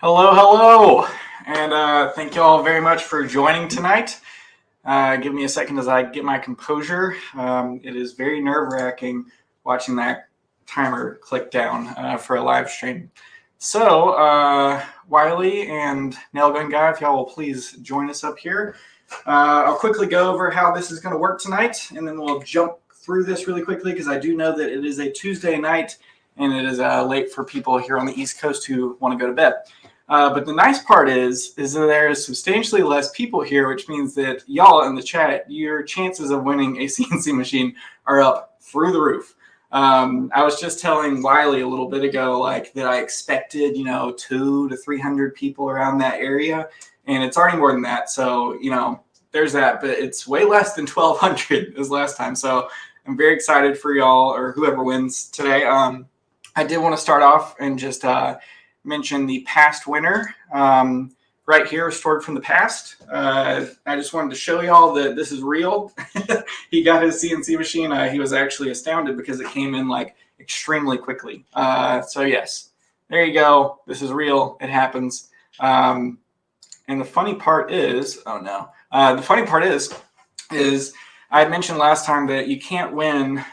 Hello, hello, and thank you all very much for joining tonight. Give me a second as I get my composure. It is very nerve-wracking watching that timer click down for a live stream. So, Wiley and Nailgun Guy, if y'all will please join us up here. I'll quickly go over how this is going to work tonight, and then we'll jump through this really quickly because I do know that it is a Tuesday night and it is late for people here on the East Coast who want to go to bed. But the nice part is that there's substantially less people here, which means that y'all in the chat, your chances of winning a CNC machine are up through the roof. I was just telling Wiley a little bit ago, like that I expected, 200 to 300 people around that area, and it's already more than that. So, there's that, but it's way less than 1,200 as last time. So I'm very excited for y'all or whoever wins today. I did want to start off and just mention the past winner right here, stored from the past. I just wanted to show y'all that this is real. He got his CNC machine. He was actually astounded because it came in like extremely quickly. So yes, there you go. This is real. It happens. And the funny part is, the funny part is I had mentioned last time that you can't win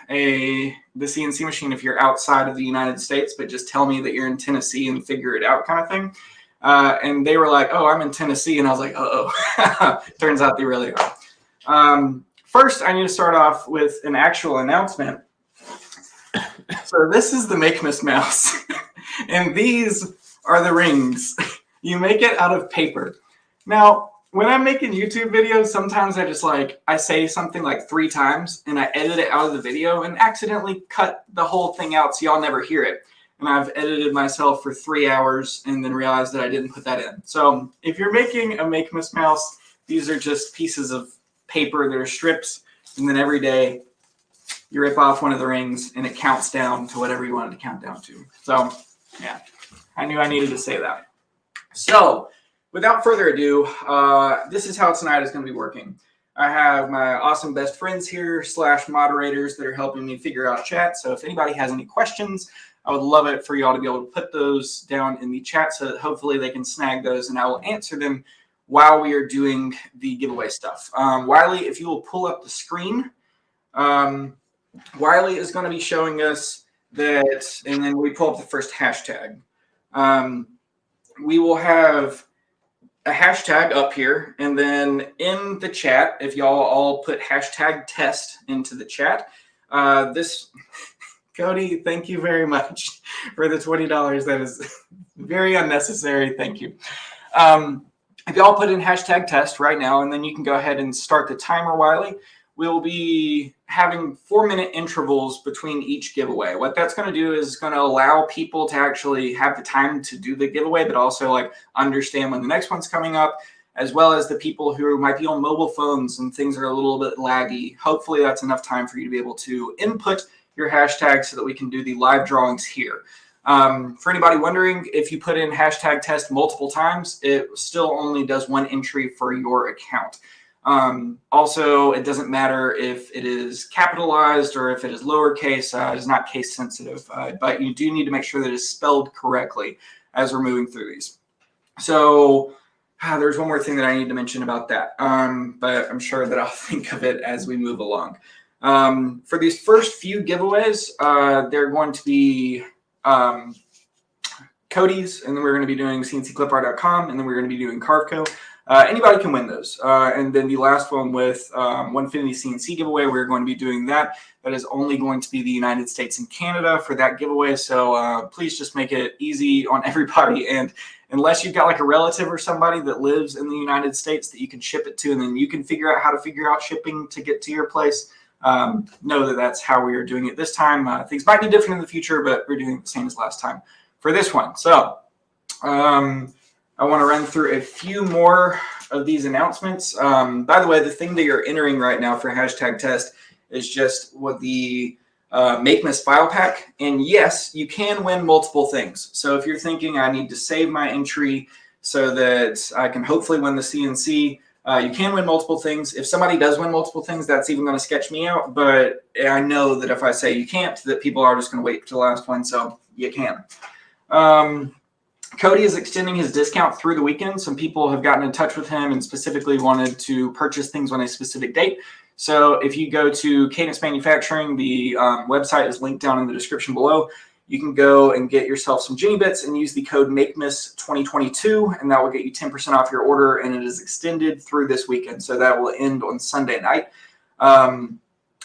the CNC machine if you're outside of the United States, but just tell me that you're in Tennessee and figure it out kind of thing. And they were like, oh, I'm in Tennessee. And I was like, uh-oh. Turns out they really are. First, I need to start off with an actual announcement. So this is the Makemas mouse. And these are the rings. You make it out of paper. Now, when I'm making YouTube videos, sometimes I say something like 3 times and I edit it out of the video and accidentally cut the whole thing out so y'all never hear it. And I've edited myself for 3 hours and then realized that I didn't put that in. So if you're making a Makemas mouse, these are just pieces of paper that are strips. And then every day you rip off one of the rings and it counts down to whatever you wanted to count down to. So yeah, I knew I needed to say that. So without further ado, this is how tonight is going to be working. I have my awesome best friends here / moderators that are helping me figure out chat. So if anybody has any questions, I would love it for y'all to be able to put those down in the chat so that hopefully they can snag those and I will answer them while we are doing the giveaway stuff. Wiley, if you will pull up the screen, Wiley is going to be showing us that, and then we pull up the first hashtag. We will have a hashtag up here, and then in the chat, if y'all all put hashtag test into the chat, Cody, thank you very much for the $20. That is very unnecessary. Thank you. If y'all put in hashtag test right now, and then you can go ahead and start the timer, Wiley. We'll be having 4-minute intervals between each giveaway. What that's going to do is going to allow people to actually have the time to do the giveaway, but also understand when the next one's coming up, as well as the people who might be on mobile phones and things are a little bit laggy. Hopefully that's enough time for you to be able to input your hashtag so that we can do the live drawings here. For anybody wondering, if you put in hashtag test multiple times, it still only does 1 entry for your account. Also, it doesn't matter if it is capitalized or if it is lowercase. It is not case sensitive, but you do need to make sure that it's spelled correctly as we're moving through these. So there's one more thing that I need to mention about that, but I'm sure that I'll think of it as we move along. For these first few giveaways, they're going to be Cody's, and then we're going to be doing cncclipart.com, and then we're going to be doing Carveco. Anybody can win those. And then the last one with Onefinity CNC giveaway, we're going to be doing that. That is only going to be the United States and Canada for that giveaway. So please just make it easy on everybody. And unless you've got a relative or somebody that lives in the United States that you can ship it to, and then you can figure out how to figure out shipping to get to your place, know that that's how we are doing it this time. Things might be different in the future, but we're doing it the same as last time for this one. So I want to run through a few more of these announcements. By the way, the thing that you're entering right now for hashtag test is just what the Makemas file pack. And yes, you can win multiple things. So if you're thinking I need to save my entry so that I can hopefully win the CNC, you can win multiple things. If somebody does win multiple things, that's even going to sketch me out. But I know that if I say you can't, that people are just going to wait to the last one. So you can. Cody is extending his discount through the weekend. Some people have gotten in touch with him and specifically wanted to purchase things on a specific date. So if you go to Cadence Manufacturing, the website is linked down in the description below. You can go and get yourself some Ginny Bits and use the code Makemas 2022, and that will get you 10% off your order, and it is extended through this weekend. So that will end on Sunday night.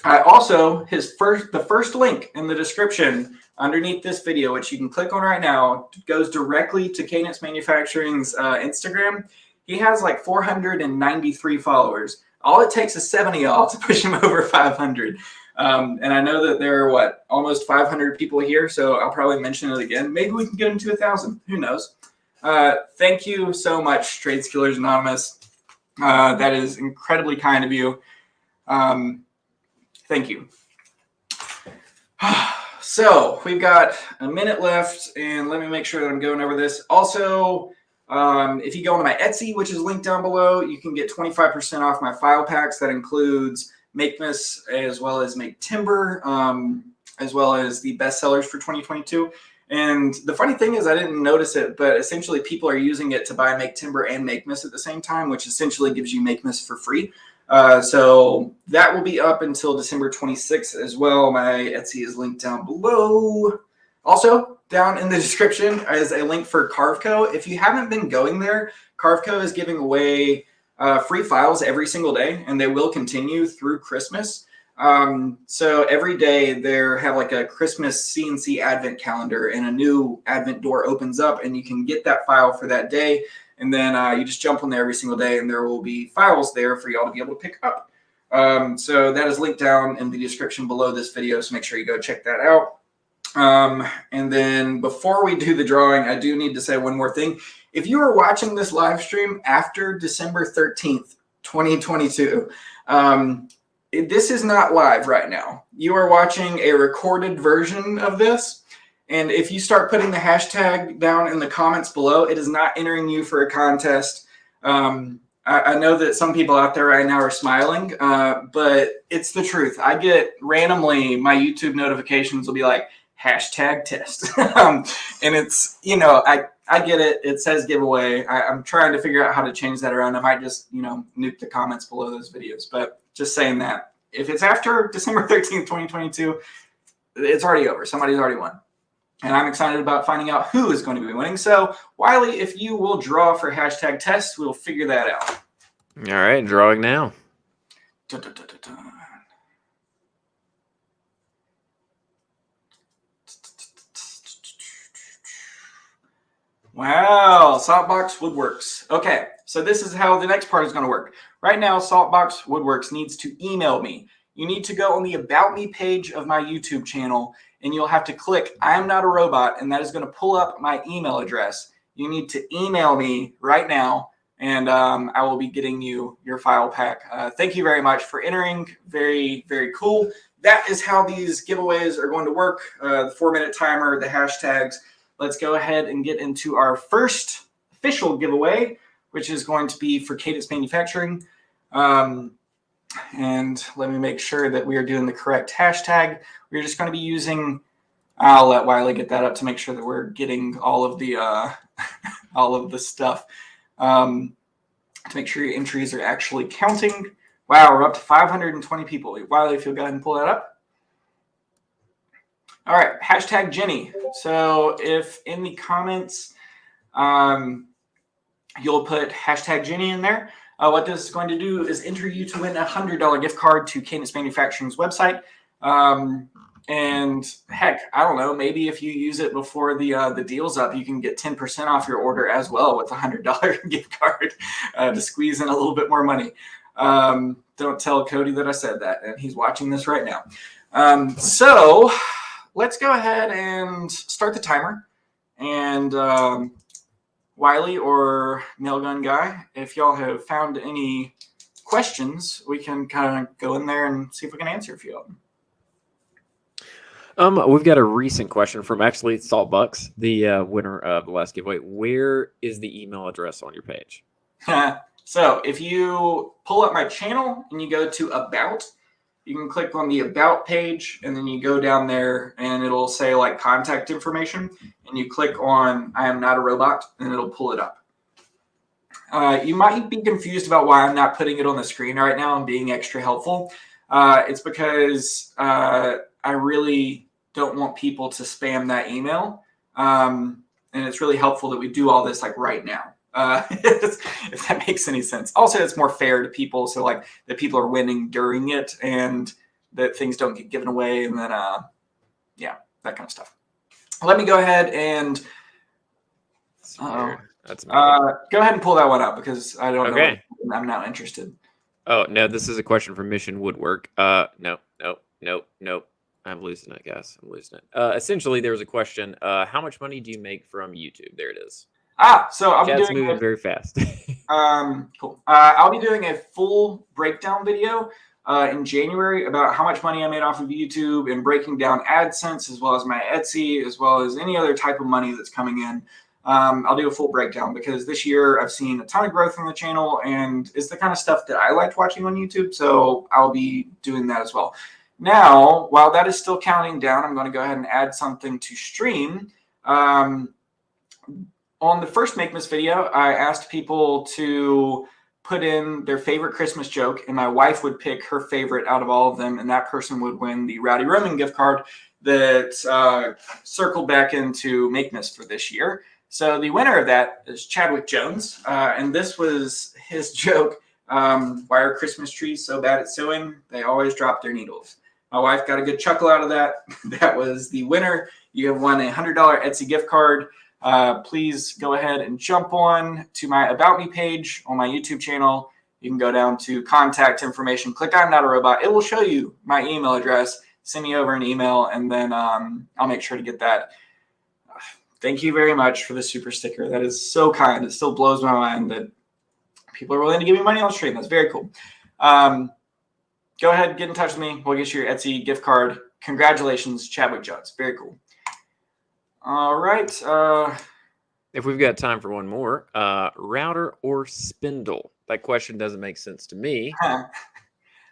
I also, the first link in the description underneath this video, which you can click on right now, goes directly to Cadence Manufacturing's Instagram. He has like 493 followers. All it takes is 7 of y'all to push him over 500. And I know that there are, almost 500 people here, so I'll probably mention it again. Maybe we can get him to 1,000. Who knows? Thank you so much, Trade Skillers Anonymous. That is incredibly kind of you. Thank you. So we've got a minute left, and let me make sure that I'm going over this. Also, if you go onto my Etsy, which is linked down below, you can get 25% off my file packs. That includes Makemas as well as Make Timber, as well as the best sellers for 2022. And the funny thing is, I didn't notice it, but essentially people are using it to buy Make Timber and Makemas at the same time, which essentially gives you Makemas for free. So that will be up until December 26th as well. My Etsy is linked down below. Also, down in the description is a link for Carveco. If you haven't been going there, Carveco is giving away free files every single day, and they will continue through Christmas. So every day they have like a Christmas CNC Advent calendar, and a new Advent door opens up, and you can get that file for that day. And then you just jump on there every single day, and there will be files there for y'all to be able to pick up. So that is linked down in the description below this video, so make sure you go check that out. And then before we do the drawing, I do need to say one more thing. If you are watching this live stream after December 13th, 2022, this is not live right now. You are watching a recorded version of this. And if you start putting the hashtag down in the comments below, it is not entering you for a contest. I know that some people out there right now are smiling, but it's the truth. I get randomly, my YouTube notifications will be like, hashtag test. And it's, I get it. It says giveaway. I'm trying to figure out how to change that around. I might just, nuke the comments below those videos. But just saying that. If it's after December 13th, 2022, it's already over. Somebody's already won. And I'm excited about finding out who is going to be winning. So, Wiley, if you will draw for hashtag test, we'll figure that out. All right, drawing now. Dun, dun, dun, dun, dun. Wow, Saltbox Woodworks. Okay, so this is how the next part is going to work. Right now, Saltbox Woodworks needs to email me. You need to go on the About Me page of my YouTube channel, and you'll have to click I am not a robot, and that is going to pull up my email address. You need to email me right now, and I will be getting you your file pack. Thank you very much for entering. Very, very cool. That is how these giveaways are going to work. The 4-minute timer, the hashtags. Let's go ahead and get into our first official giveaway, which is going to be for Cadence Manufacturing. And let me make sure that we are doing the correct hashtag. We're just going to be using, I'll let Wiley get that up to make sure that we're getting all of the all of the stuff to make sure your entries are actually counting. Wow, we're up to 520 people. Wiley, if you'll go ahead and pull that up. All right, hashtag Jenny. So if in the comments you'll put hashtag Jenny in there, what this is going to do is enter you to win a $100 gift card to Cadence Manufacturing's website. And heck, I don't know, maybe if you use it before the deal's up, you can get 10% off your order as well with a $100 gift card to squeeze in a little bit more money. Don't tell Cody that I said that, and he's watching this right now. So let's go ahead and start the timer. And Wiley or Nailgun Guy, if y'all have found any questions, we can kind of go in there and see if we can answer a few of them. We've got a recent question from actually Saltbucks, the winner of the last giveaway. Where is the email address on your page? So if you pull up my channel and you go to About, you can click on the About page, and then you go down there, and it'll say like contact information, and you click on I am not a robot, and it'll pull it up. You might be confused about why I'm not putting it on the screen right now and being extra helpful. It's because I really don't want people to spam that email. And it's really helpful that we do all this like right now. If that makes any sense. Also, it's more fair to people. So like that people are winning during it and that things don't get given away. And then, yeah, that kind of stuff. Let me go ahead and That's me. go ahead and pull that one up because I don't Okay. know. I'm not interested. Oh, no, this is a question from Mission Woodwork. No. I'm losing it, guys. I'm losing it. Essentially, there was a question. How much money do you make from YouTube? There it is. So I'll be Chat's doing moving very fast. cool. I'll be doing a full breakdown video in January about how much money I made off of YouTube and breaking down AdSense as well as my Etsy as well as any other type of money that's coming in. I'll do a full breakdown because this year I've seen a ton of growth on the channel and it's the kind of stuff that I liked watching on YouTube. So I'll be doing that as well. Now, while that is still counting down, I'm going to go ahead and add something to stream. On the first Makemas video, I asked people to put in their favorite Christmas joke, and my wife would pick her favorite out of all of them, and that person would win the Rowdy Roman gift card that circled back into Makemas for this year. So the winner of that is Chadwick Jones, and this was his joke. Why are Christmas trees so bad at sewing? They always drop their needles. My wife got a good chuckle out of that. That was the winner. You have won a $100 Etsy gift card. Please go ahead and jump on to my About Me page on my YouTube channel. You can go down to contact information, click I'm not a robot. It will show you my email address. Send me over an email, and then I'll make sure to get that. Thank you very much for the super sticker. That is so kind. It still blows my mind that people are willing to give me money on stream. That's very cool. Go ahead, get in touch with me. We'll get you your Etsy gift card. Congratulations, Chadwick Jones. Very cool. All right. If we've got time for one more, router or spindle? That question doesn't make sense to me.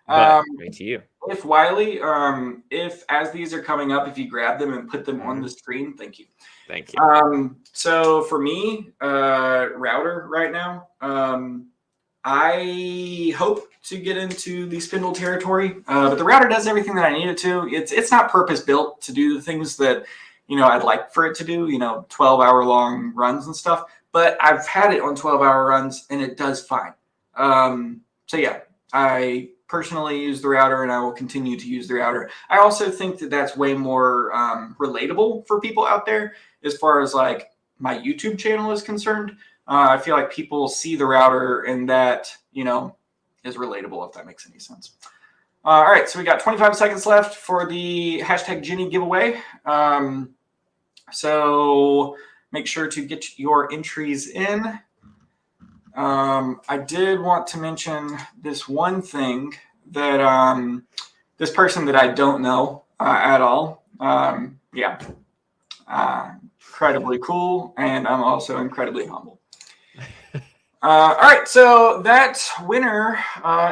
But to you. If Wiley, if as these are coming up, if you grab them and put them on the screen, thank you. Thank you. So for me, router right now, I hope to get into the spindle territory, but the router does everything that I need it to. It's not purpose built to do the things that I'd like for it to do. 12-hour long runs and stuff. But I've had it on 12-hour runs and it does fine. So yeah, I personally use the router and I will continue to use the router. I also think that that's way more relatable for people out there as far as like my YouTube channel is concerned. I feel like people see the router and that, is relatable, if that makes any sense. All right, so we got 25 seconds left for the hashtag Ginny giveaway. So make sure to get your entries in. I did want to mention this one thing that this person that I don't know at all. Yeah, incredibly cool, and I'm also incredibly humble. All right, so that winner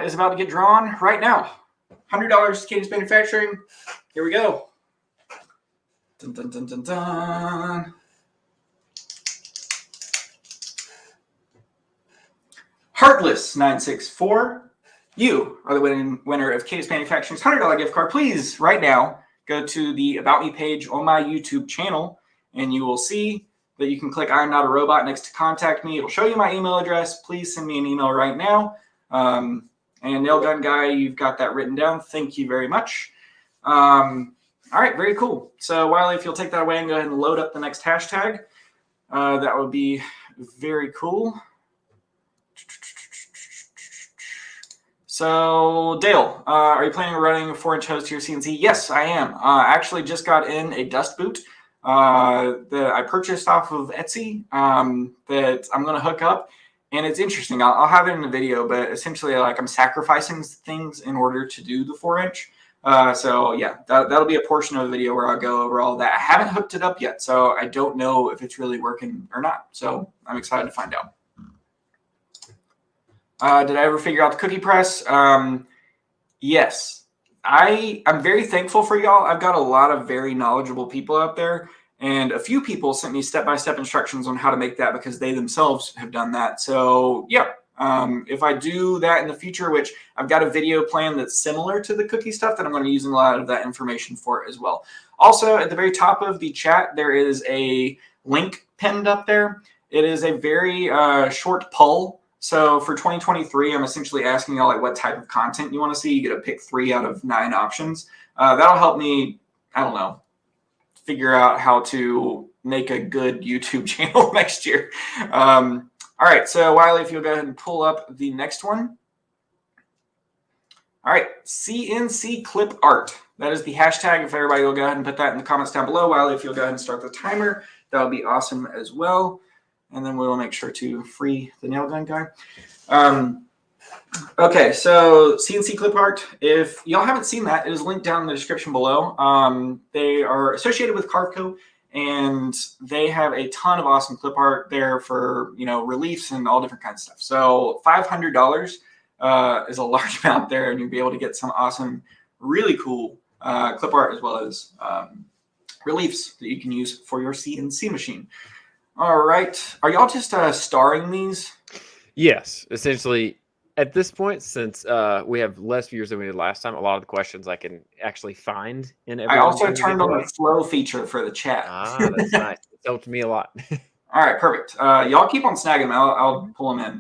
is about to get drawn right now. $100 Cadence Manufacturing. Here we go. Dun, dun, dun, dun, dun. Heartless964, you are the winner of Cadence Manufacturing's $100 gift card. Please, right now, go to the About Me page on my YouTube channel, and you will see that you can click I'm not a robot next to contact me. It'll show you my email address. Please send me an email right now. And Nail Gun Guy, you've got that written down. Thank you very much. All right, very cool. So Wiley, if you'll take that away and go ahead and load up the next hashtag, that would be very cool. So Dale, are you planning on running a 4-inch hose to your CNC? Yes, I am. I actually just got in a dust boot that I purchased off of Etsy that I'm going to hook up. And it's interesting. I'll have it in the video, but essentially like I'm sacrificing things in order to do the 4-inch. So yeah, that'll be a portion of the video where I'll go over all that. I haven't hooked it up yet, so I don't know if it's really working or not. So I'm excited to find out. Did I ever figure out the cookie press? Yes. I'm very thankful for y'all. I've got a lot of very knowledgeable people out there, and a few people sent me step-by-step instructions on how to make that because they themselves have done that. So yeah, if I do that in the future, which I've got a video plan that's similar to the cookie stuff, that I'm going to be using a lot of that information for as well. Also, at the very top of the chat, there is a link pinned up there. It is a very short poll. So for 2023, I'm essentially asking y'all like what type of content you want to see. You get to pick 3 out of 9 options. That'll help me, I don't know, figure out how to make a good YouTube channel next year. All right, so Wiley, if you'll go ahead and pull up the next one. All right, CNC clip art. That is the hashtag. If everybody will go ahead and put that in the comments down below. Wiley, if you'll go ahead and start the timer, that would be awesome as well. And then we'll make sure to free the nail gun guy. Okay, so CNC clip art. If y'all haven't seen that, it is linked down in the description below. They are associated with Carveco, and they have a ton of awesome clip art there for reliefs and all different kinds of stuff. So $500 is a large amount there, and you'll be able to get some awesome, really cool clip art as well as reliefs that you can use for your CNC machine. All right. Are y'all just starring these? Yes. Essentially, at this point, since we have less viewers than we did last time, a lot of the questions I can actually find in every. I also turned on the flow feature for the chat. Ah, that's nice. It's helped me a lot. All right, perfect. Y'all keep on snagging them. I'll pull them in.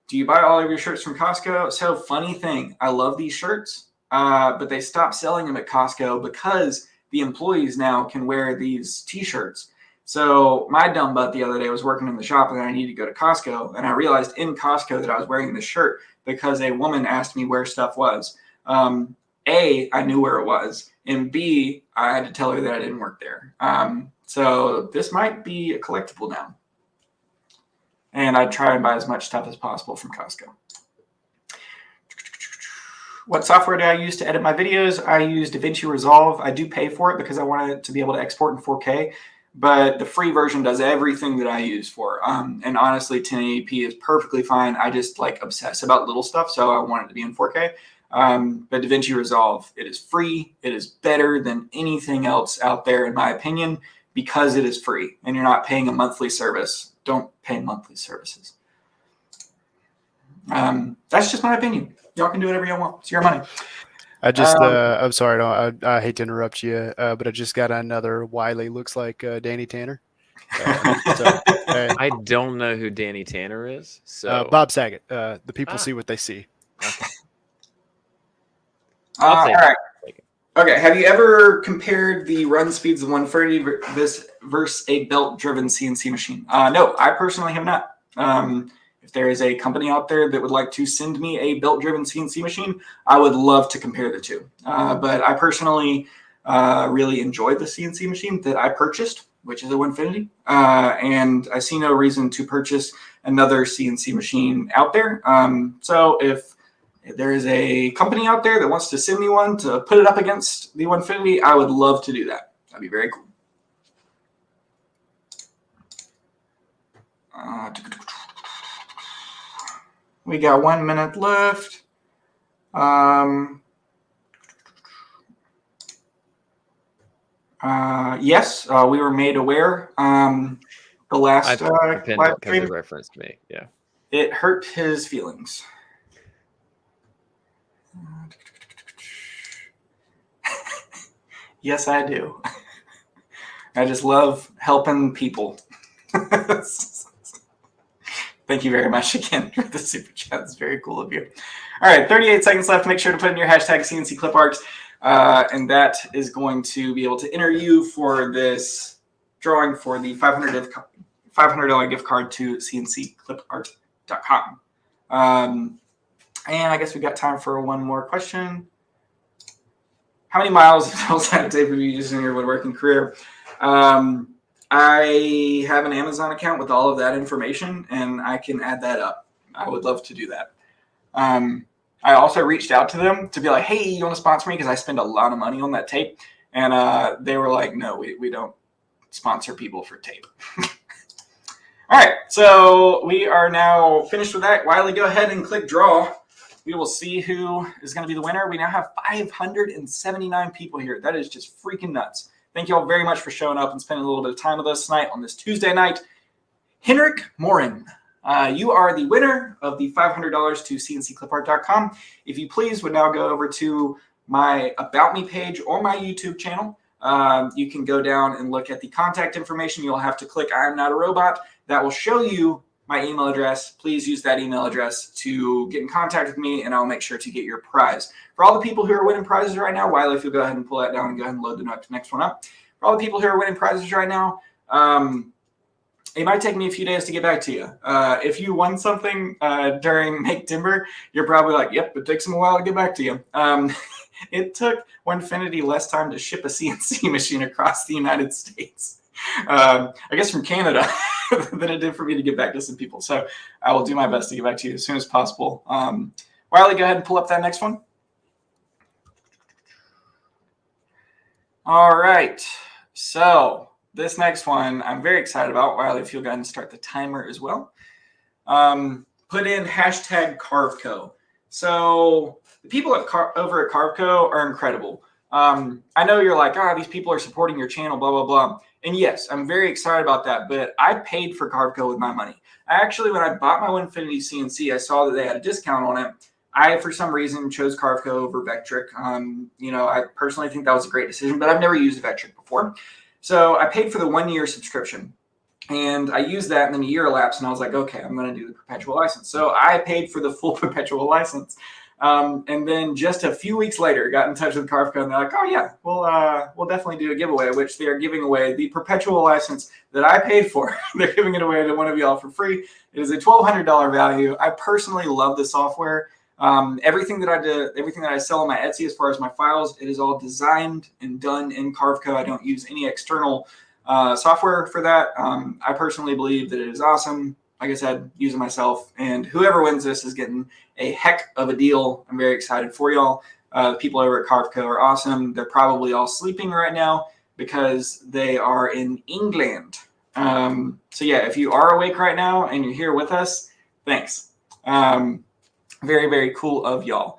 Do you buy all of your shirts from Costco? So funny thing, I love these shirts, but they stopped selling them at Costco because the employees now can wear these T-shirts. So my dumb butt the other day was working in the shop and I needed to go to Costco, and I realized in Costco that I was wearing this shirt because a woman asked me where stuff was. A, I knew where it was, and B, I had to tell her that I didn't work there. So this might be a collectible now. And I try and buy as much stuff as possible from Costco. What software do I use to edit my videos? I use DaVinci Resolve. I do pay for it because I want it to be able to export in 4K. But the free version does everything that I use for. And honestly, 1080p is perfectly fine. I just obsess about little stuff, so I want it to be in 4K. But DaVinci Resolve, it is free. It is better than anything else out there, in my opinion, because it is free and you're not paying a monthly service. Don't pay monthly services. That's just my opinion. Y'all can do whatever you want. It's your money. I just, I'm sorry, I hate to interrupt you, but I just got another Wiley. Looks like Danny Tanner. I don't know who Danny Tanner is. So Bob Saget. The people see what they see. Okay. All right. Okay. Have you ever compared the run speeds of 130 versus a belt-driven CNC machine? No, I personally have not. If there is a company out there that would like to send me a belt-driven CNC machine, I would love to compare the two. But I personally really enjoyed the CNC machine that I purchased, which is a Onefinity. And I see no reason to purchase another CNC machine out there. So if there is a company out there that wants to send me one to put it up against the Onefinity, I would love to do that. That'd be very cool. We got 1 minute left. Yes, we were made aware. The last live stream referenced me. Yeah, it hurt his feelings. Yes, I do. I just love helping people. Thank you very much again for the super chat. It's very cool of you. All right, 38 seconds left. Make sure to put in your hashtag CNC Clip Art, and that is going to be able to enter you for this drawing for the $500 gift card to cncclipart.com. And I guess we got time for one more question. How many miles of tape have you used in your woodworking career? I have an Amazon account with all of that information, and I can add that up. I would love to do that. I also reached out to them to be like, hey, you want to sponsor me? Because I spend a lot of money on that tape. And they were like, no, we don't sponsor people for tape. All right, so we are now finished with that. Wiley, go ahead and click draw. we will see who is going to be the winner. We now have 579 people here. That is just freaking nuts. Thank you all very much for showing up and spending a little bit of time with us tonight on this Tuesday night. Henrik Morin, you are the winner of the $500 to cncclipart.com. If you please would now go over to my About Me page on my YouTube channel. You can go down and look at the contact information. You'll have to click I am not a robot. That will show you my email address. Please use that email address to get in contact with me, and I'll make sure to get your prize. For all the people who are winning prizes right now, Wiley, if you'll go ahead and pull that down and go ahead and load the next one up. For all the people who are winning prizes right now, it might take me a few days to get back to you. If you won something during Make Timber, you're probably like, yep, it takes them a while to get back to you. It took Onefinity less time to ship a CNC machine across the United States, I guess from Canada, than it did for me to get back to some people. So I will do my best to get back to you as soon as possible. Wiley, go ahead and pull up that next one. All right. So this next one I'm very excited about. Wiley, if you'll go ahead and start the timer as well. Put in hashtag CarveCo. So the people over at CarveCo are incredible. I know you're like, these people are supporting your channel, blah, blah, blah. And yes, I'm very excited about that, but I paid for CarveCo with my money. I actually, when I bought my Onefinity CNC, I saw that they had a discount on it. I, for some reason, chose CarveCo over Vectric. I personally think that was a great decision, but I've never used Vectric before. So I paid for the 1-year subscription. And I used that, and then a year elapsed, and I was like, okay, I'm going to do the perpetual license. So I paid for the full perpetual license. And then just a few weeks later, got in touch with CarveCo, and they're like, oh, yeah, we'll definitely do a giveaway, which they are giving away the perpetual license that I paid for. They're giving it away to one of y'all for free. It is a $1,200 value. I personally love the software. Everything that I sell on my Etsy as far as my files, it is all designed and done in CarveCo. I don't use any external software for that. I personally believe that it is awesome. Like I said, use it myself, and whoever wins this is getting a heck of a deal. I'm very excited for y'all. The people over at CarveCo are awesome. They're probably all sleeping right now because they are in England. So yeah, if you are awake right now and you're here with us, thanks. Very, very cool of y'all.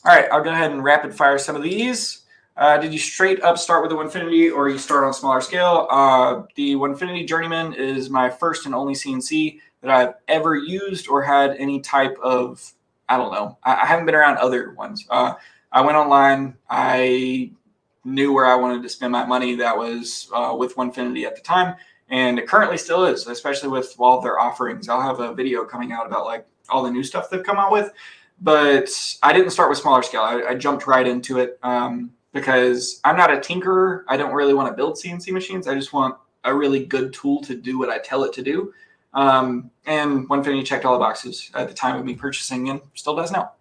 All right, I'll go ahead and rapid fire some of these. Did you straight up start with the Onefinity, or you start on a smaller scale? The Onefinity Journeyman is my first and only CNC that I've ever used or had any type of, I don't know. I haven't been around other ones. I went online. I knew where I wanted to spend my money. That was with Onefinity at the time, and it currently still is, especially with all of their offerings. I'll have a video coming out about like all the new stuff they've come out with, but I didn't start with smaller scale. I jumped right into it. Because I'm not a tinkerer. I don't really want to build CNC machines. I just want a really good tool to do what I tell it to do. And Onefinity checked all the boxes at the time of me purchasing, and still does now.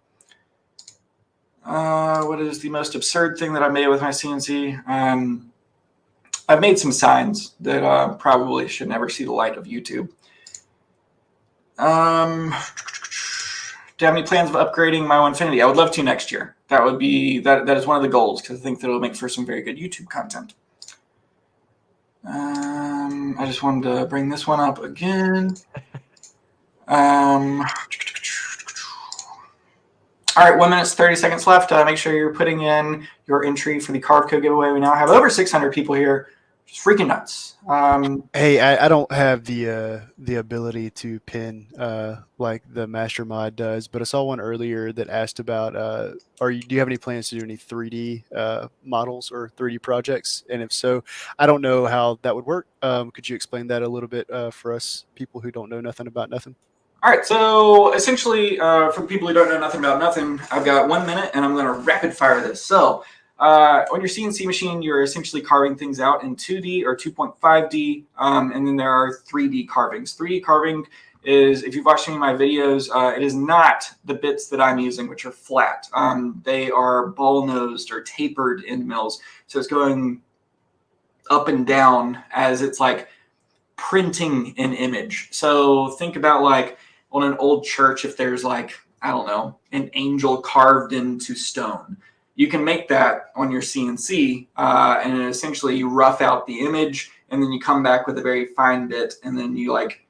What is the most absurd thing that I made with my CNC? I've made some signs that probably should never see the light of YouTube. Do you have any plans of upgrading my Onefinity? I would love to next year. That would be that is one of the goals, because I think that it'll make for some very good YouTube content. I just wanted to bring this one up again. All right, 1 minute, 30 seconds left. Make sure you're putting in your entry for the CarveCo giveaway. We now have over 600 people here. Just freaking nuts. Hey, I don't have the ability to pin like the Master Mod does, but I saw one earlier that asked about do you have any plans to do any 3D models or 3D projects? And if so, I don't know how that would work. Could you explain that a little bit for us people who don't know nothing about nothing? All right, so essentially, for the people who don't know nothing about nothing, I've got 1 minute, and I'm going to rapid fire this. So on your CNC machine, you're essentially carving things out in 2D or 2.5D, and then there are 3D carvings. 3D carving is, if you've watched any of my videos, it is not the bits that I'm using, which are flat. They are ball-nosed or tapered end mills, so it's going up and down as it's like printing an image. So think about like on an old church, if there's like, I don't know, an angel carved into stone. You can make that on your CNC, and essentially you rough out the image, and then you come back with a very fine bit, and then you like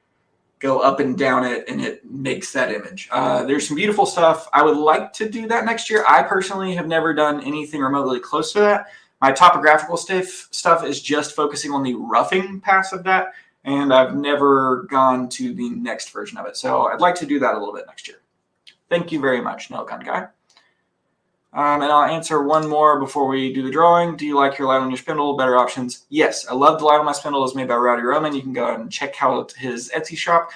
go up and down it, and it makes that image. There's some beautiful stuff. I would like to do that next year. I personally have never done anything remotely close to that. My topographical stuff is just focusing on the roughing pass of that, and I've never gone to the next version of it. So I'd like to do that a little bit next year. Thank you very much, Nail Gun Guy. And I'll answer one more before we do the drawing. Do you like your light on your spindle? Better options? Yes, I love the light on my spindle. It's made by Rowdy Roman. You can go ahead and check out his Etsy shop.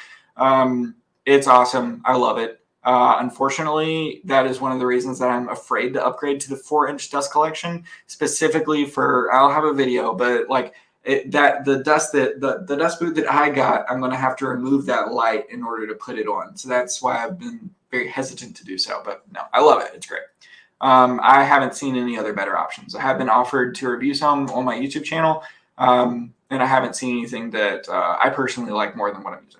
It's awesome. I love it. Unfortunately, that is one of the reasons that I'm afraid to upgrade to the 4-inch dust collection, specifically for, I'll have a video, but like the dust boot that I got, I'm going to have to remove that light in order to put it on. So that's why I've been very hesitant to do so. But no, I love it. It's great. I haven't seen any other better options. I have been offered to review some on my YouTube channel, and I haven't seen anything that I personally like more than what I'm using.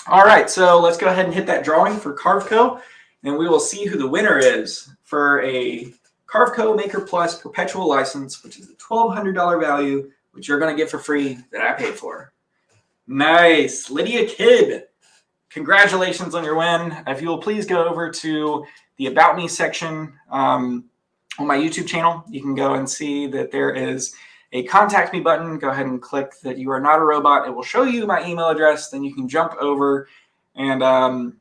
All right, so let's go ahead and hit that drawing for Carveco, and we will see who the winner is for a Carveco Maker Plus Perpetual License, which is a $1,200 value, which you're going to get for free that I paid for. Nice. Lydia Kidd, congratulations on your win. If you will please go over to the About Me section on my YouTube channel, you can go and see that there is a contact me button. Go ahead and click that you are not a robot. It will show you my email address. Then you can jump over and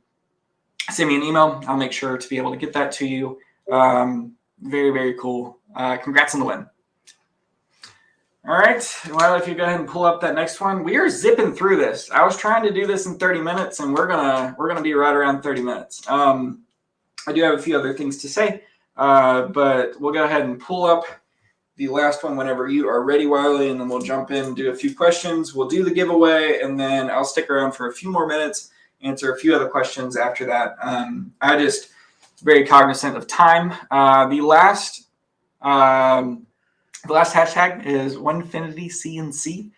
send me an email. I'll make sure to be able to get that to you. Very, very cool. Congrats on the win. All right. Well, if you go ahead and pull up that next one, we are zipping through this. I was trying to do this in 30 minutes, and we're gonna be right around 30 minutes. I do have a few other things to say, but we'll go ahead and pull up the last one whenever you are ready, Wiley, and then we'll jump in and do a few questions. We'll do the giveaway, and then I'll stick around for a few more minutes, answer a few other questions after that. I just very cognizant of time. The last hashtag is Onefinity CNC.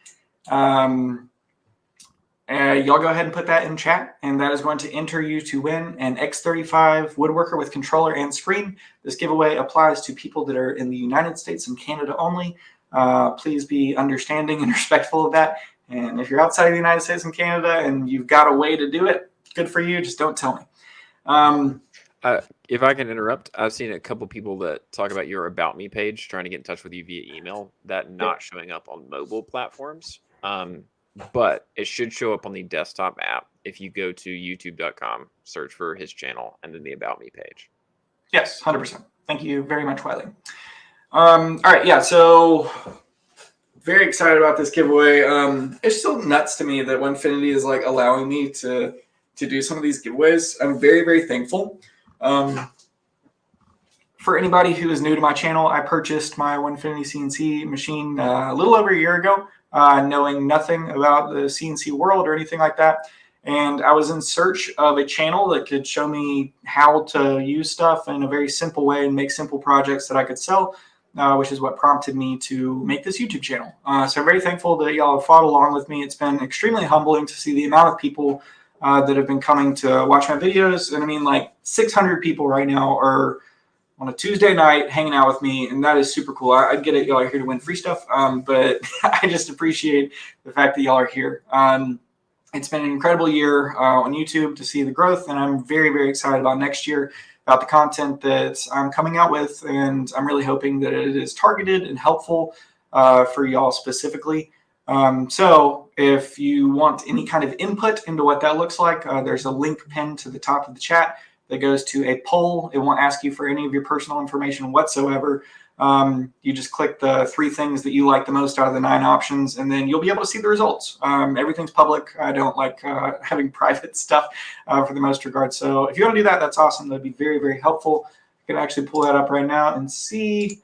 Y'all go ahead and put that in chat, and that is going to enter you to win an X35 Woodworker with controller and screen. This giveaway applies to people that are in the United States and Canada only. Please be understanding and respectful of that. And if you're outside of the United States and Canada and you've got a way to do it, good for you. Just don't tell me. If I can interrupt, I've seen a couple people that talk about your About Me page, trying to get in touch with you via email, that not showing up on mobile platforms. But it should show up on the desktop app if you go to youtube.com, search for his channel, and then the About Me page. Yes, 100%. Thank you very much, Wiley. All right, yeah, so very excited about this giveaway. It's still nuts to me that Onefinity is like allowing me to do some of these giveaways. I'm very, very thankful. For anybody who is new to my channel, I purchased my Onefinity CNC machine a little over a year ago. Knowing nothing about the CNC world or anything like that. And I was in search of a channel that could show me how to use stuff in a very simple way and make simple projects that I could sell, which is what prompted me to make this YouTube channel. So I'm very thankful that y'all have followed along with me. It's been extremely humbling to see the amount of people that have been coming to watch my videos. And I mean, like 600 people right now are on a Tuesday night hanging out with me, and that is super cool. I get it, y'all are here to win free stuff, but I just appreciate the fact that y'all are here. It's been an incredible year on YouTube to see the growth, and I'm very, very excited about next year, about the content that I'm coming out with, and I'm really hoping that it is targeted and helpful for y'all specifically. So if you want any kind of input into what that looks like, there's a link pinned to the top of the chat that goes to a poll. It won't ask you for any of your personal information whatsoever. You just click the 3 things that you like the most out of the 9 options, and then you'll be able to see the results. Everything's public. I don't like having private stuff for the most regard. So if you want to do that, that's awesome. That'd be very, very helpful. I can actually pull that up right now and see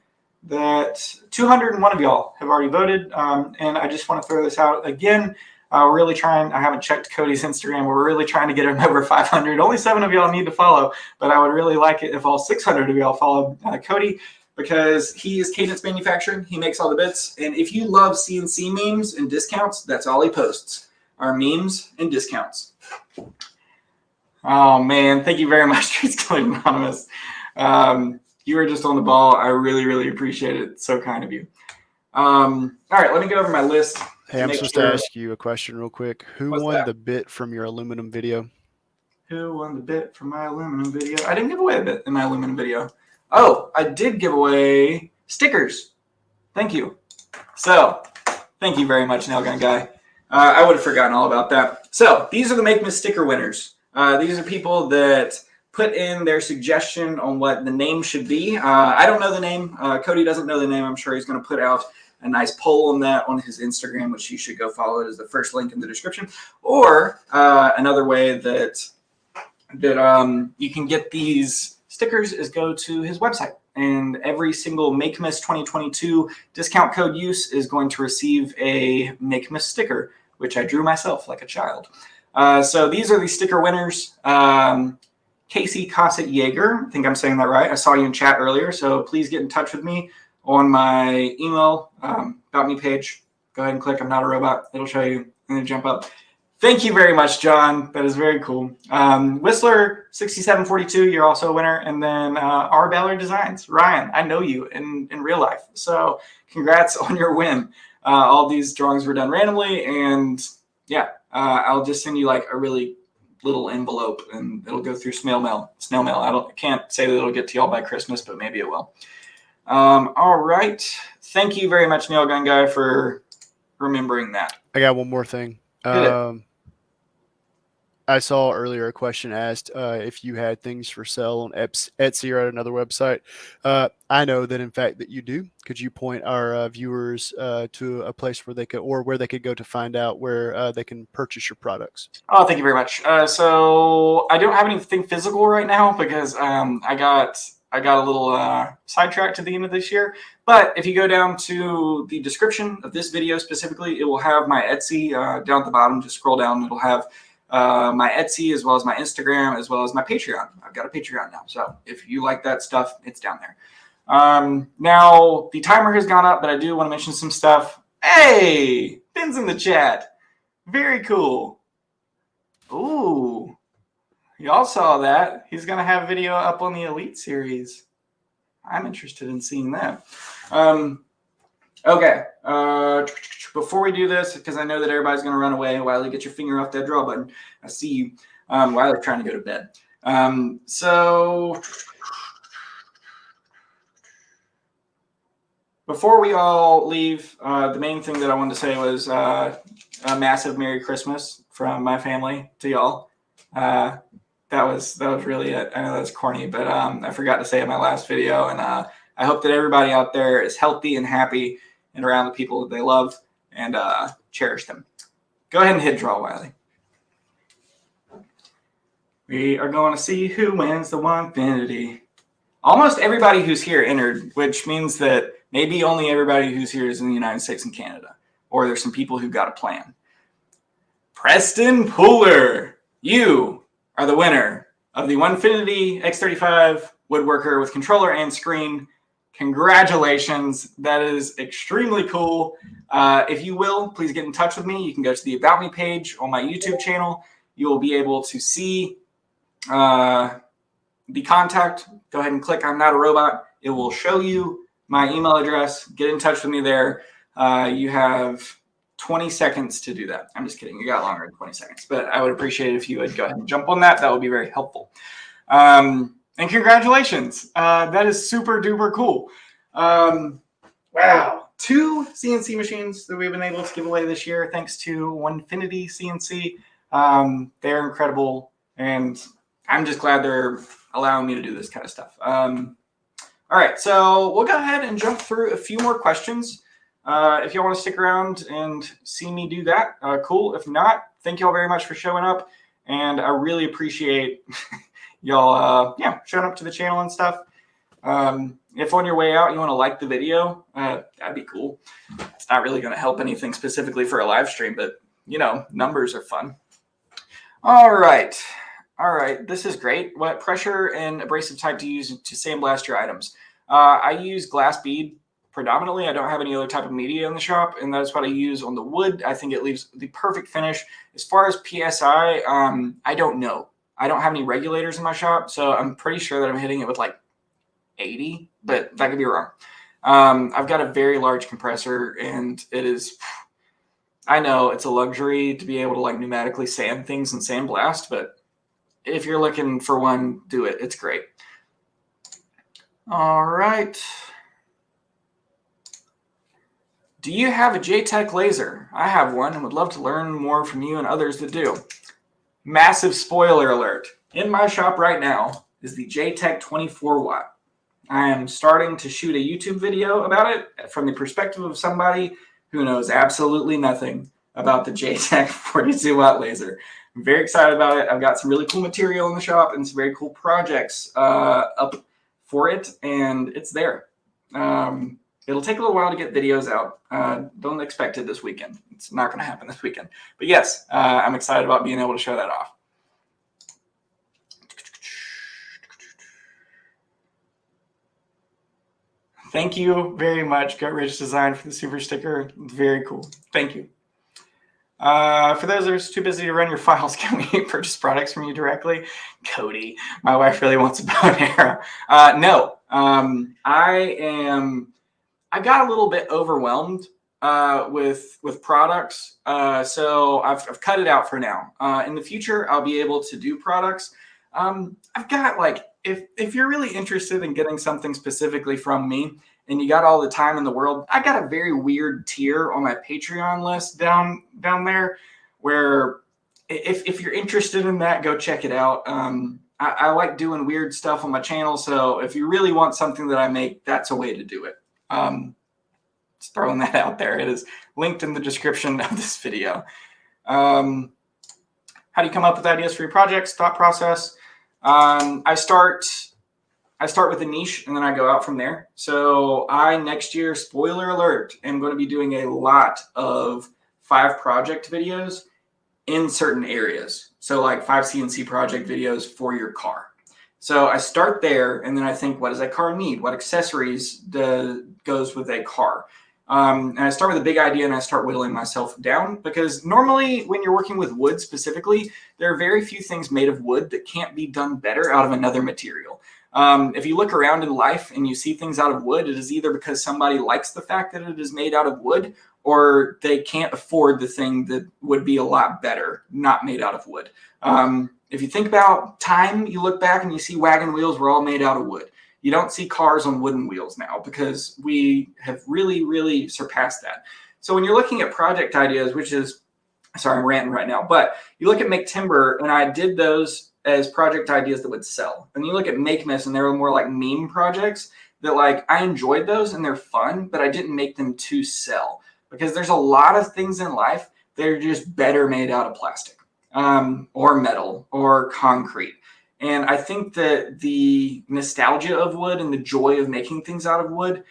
that 201 of y'all have already voted. And I just want to throw this out again. We're really trying. I haven't checked Cody's Instagram. We're really trying to get him over 500. Only 7 of y'all need to follow, but I would really like it if all 600 of y'all follow Cody, because he is Cadence Manufacturing. He makes all the bits. And if you love CNC memes and discounts, that's all he posts, are memes and discounts. Oh, man. Thank you very much, Streets Killing Anonymous. You were just on the ball. I really, really appreciate it. So kind of you. All right, let me go over my list. Hey, I'm supposed to ask you a question real quick. Who What's won that? the bit from your aluminum video? Who won the bit from my aluminum video? I didn't give away a bit in my aluminum video. Oh, I did give away stickers. Thank you. So, thank you very much, Nailgun Guy. I would have forgotten all about that. So, these are the Makemas sticker winners. These are people that put in their suggestion on what the name should be. I don't know the name. Cody doesn't know the name. I'm sure he's going to put out a nice poll on that on his Instagram, which you should go follow. It is the first link in the description. Or another way that you can get these stickers is go to his website. And every single Makemas 2022 discount code use is going to receive a Makemas sticker, which I drew myself like a child. So these are the sticker winners. Casey Cossett Yeager, I think I'm saying that right. I saw you in chat earlier, so please get in touch with me on my email about me page. Go ahead and click I'm Not a Robot. It'll show you and then jump up. Thank you very much, John. That is very cool. Whistler 6742, you're also a winner. And then R. Ballard Designs. Ryan, I know you in real life. So congrats on your win. All these drawings were done randomly. And yeah, I'll just send you like a really little envelope and it'll go through snail mail. I can't say that it'll get to y'all by Christmas, but maybe it will. All right. Thank you very much, Nailgun Guy, for remembering that. I got one more thing. I saw earlier a question asked if you had things for sale on Etsy or at another website. I know that in fact that you do. Could you point our viewers to a place where they could go to find out where they can purchase your products? Oh, thank you very much. So I don't have anything physical right now because I got a little sidetracked at the end of this year. But if you go down to the description of this video specifically, it will have my Etsy down at the bottom. Just scroll down. It'll have my Etsy as well as my Instagram as well as my Patreon. I've got a Patreon now. So if you like that stuff, it's down there. Now, the timer has gone up, but I do want to mention some stuff. Hey, Ben's in the chat. Very cool. Ooh. Y'all saw that. He's going to have video up on the Elite Series. I'm interested in seeing that. Okay. Before we do this, because I know that everybody's going to run away, Wiley, get your finger off that draw button. I see you. Wiley's trying to go to bed. So before we all leave, the main thing that I wanted to say was a massive Merry Christmas from my family to y'all. That was really it. I know that's corny, but I forgot to say it in my last video. And I hope that everybody out there is healthy and happy and around the people that they love and cherish them. Go ahead and hit draw, Wiley. We are going to see who wins the Onefinity. Almost everybody who's here entered, which means that maybe only everybody who's here is in the United States and Canada. Or there's some people who got a plan. Preston Pooler, you are the winner of the Onefinity X35 Woodworker with controller and screen. Congratulations. That is extremely cool. If you will, please get in touch with me. You can go to the About Me page on my YouTube channel. You will be able to see the contact. Go ahead and click I'm Not a Robot. It will show you my email address. Get in touch with me there. You have 20 seconds to do that. I'm just kidding. You got longer than 20 seconds. But I would appreciate it if you would go ahead and jump on that. That would be very helpful. And congratulations. That is super duper cool. Wow. 2 CNC machines that we've been able to give away this year thanks to Onefinity CNC. They're incredible. And I'm just glad they're allowing me to do this kind of stuff. All right. So we'll go ahead and jump through a few more questions. If y'all want to stick around and see me do that, cool. If not, thank y'all very much for showing up. And I really appreciate y'all showing up to the channel and stuff. If on your way out you want to like the video, that'd be cool. It's not really going to help anything specifically for a live stream, but you know, numbers are fun. All right. This is great. What pressure and abrasive type do you use to sandblast your items? I use glass bead predominantly. I don't have any other type of media in the shop, and that's what I use on the wood. I think it leaves the perfect finish. As far as PSI, I don't know. I don't have any regulators in my shop, so I'm pretty sure that I'm hitting it with like 80, but that could be wrong. I've got a very large compressor, and it is I know it's a luxury to be able to like pneumatically sand things and sandblast, but if you're looking for one, do it. It's great. All right. Do you have a JTech laser? I have one and would love to learn more from you and others that do. Massive spoiler alert. In my shop right now is the JTech 24 watt. I am starting to shoot a YouTube video about it from the perspective of somebody who knows absolutely nothing about the JTech 42 watt laser. I'm very excited about it. I've got some really cool material in the shop and some very cool projects up for it, and it's there. It'll take a little while to get videos out. Don't expect it this weekend. It's not going to happen this weekend. But yes, I'm excited about being able to show that off. Thank you very much, Gut Rich Design, for the super sticker. Very cool. Thank you. For those that are too busy to run your files, can we purchase products from you directly? Cody, my wife really wants a bow and arrow. No, I got a little bit overwhelmed with products, so I've cut it out for now. In the future, I'll be able to do products. I've got like, if you're really interested in getting something specifically from me and you got all the time in the world, I got a very weird tier on my Patreon list down there where if you're interested in that, go check it out. I like doing weird stuff on my channel, so if you really want something that I make, that's a way to do it. Just throwing that out there. It is linked in the description of this video. How do you come up with ideas for your projects? Thought process. I start with a niche and then I go out from there. So next year, spoiler alert, am going to be doing a lot of 5 project videos in certain areas. So like 5 CNC project videos for your car. So I start there and then I think, what does that car need? What accessories goes with a car? And I start with a big idea and I start whittling myself down, because normally when you're working with wood specifically, there are very few things made of wood that can't be done better out of another material. If you look around in life and you see things out of wood, it is either because somebody likes the fact that it is made out of wood, or they can't afford the thing that would be a lot better not made out of wood. If you think about time, you look back and you see wagon wheels were all made out of wood. You don't see cars on wooden wheels now because we have really, really surpassed that. So when you're looking at project ideas, which is, sorry, I'm ranting right now, but you look at Make Timber, and I did those as project ideas that would sell. And you look at Makemas, and they were more like meme projects that, like, I enjoyed those and they're fun, but I didn't make them to sell, because there's a lot of things in life that are just better made out of plastic or metal or concrete. And I think that the nostalgia of wood and the joy of making things out of wood,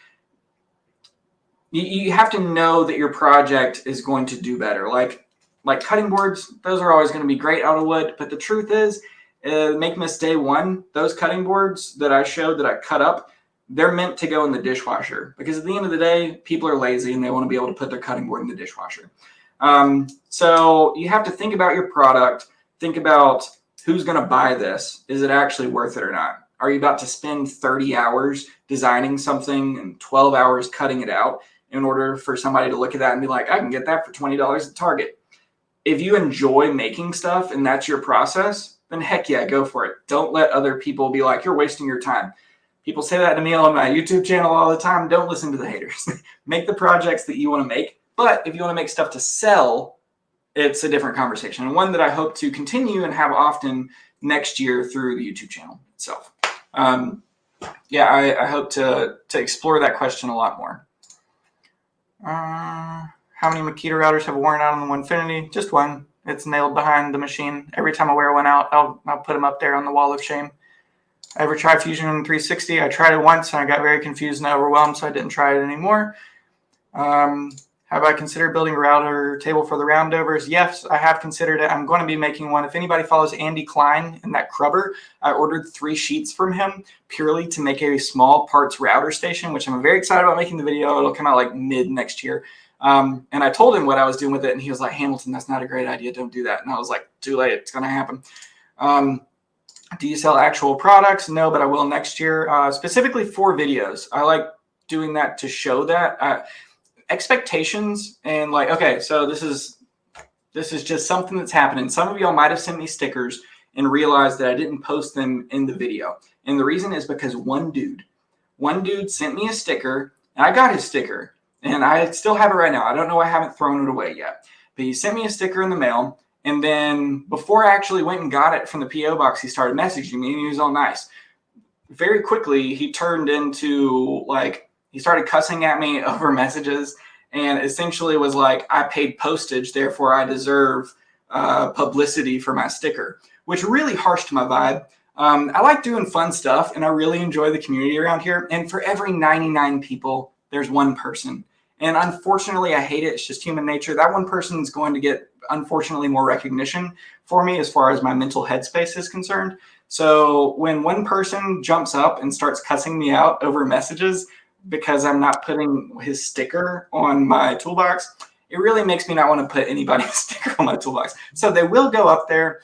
you have to know that your project is going to do better. Like cutting boards, those are always going to be great out of wood. But the truth is, Makemas Day 1, those cutting boards that I showed that I cut up, they're meant to go in the dishwasher, because at the end of the day, people are lazy and they want to be able to put their cutting board in the dishwasher. So you have to think about your product, think about who's going to buy this. Is it actually worth it or not? Are you about to spend 30 hours designing something and 12 hours cutting it out in order for somebody to look at that and be like, I can get that for $20 at Target? If you enjoy making stuff and that's your process, then heck yeah, go for it. Don't let other people be like, you're wasting your time. People say that to me on my YouTube channel all the time. Don't listen to the haters. Make the projects that you want to make. But if you want to make stuff to sell, it's a different conversation, and one that I hope to continue and have often next year through the YouTube channel itself. Yeah, I hope to explore that question a lot more. How many Makita routers have worn out on the Onefinity? Just one. It's nailed behind the machine. Every time I wear one out, I'll put them up there on the wall of shame. I ever tried Fusion 360? I tried it once and I got very confused and overwhelmed, so I didn't try it anymore. Have I considered building a router table for the roundovers? Yes, I have considered it. I'm going to be making one. If anybody follows Andy Klein and that Crubber, I ordered 3 sheets from him purely to make a small parts router station, which I'm very excited about making the video. It'll come out like mid next year. And I told him what I was doing with it, and he was like, Hamilton, that's not a great idea. Don't do that. And I was like, too late. It's going to happen. Do you sell actual products? No, but I will next year, specifically for videos. I like doing that to show that. expectations and like, okay, so this is just something that's happening. Some of y'all might have sent me stickers and realized that I didn't post them in the video. And the reason is because one dude sent me a sticker, and I got his sticker, and I still have it right now. I don't know why I haven't thrown it away yet. But he sent me a sticker in the mail, and then before I actually went and got it from the P.O. box, he started messaging me, and he was all nice. Very quickly, he turned into, like, he started cussing at me over messages, and essentially was like, I paid postage, therefore I deserve publicity for my sticker, which really harshed my vibe. I like doing fun stuff, and I really enjoy the community around here. And for every 99 people, there's one person. And unfortunately, I hate it. It's just human nature. That one person is going to get, unfortunately, more recognition for me as far as my mental headspace is concerned. So when one person jumps up and starts cussing me out over messages because I'm not putting his sticker on my toolbox, it really makes me not want to put anybody's sticker on my toolbox. So they will go up there.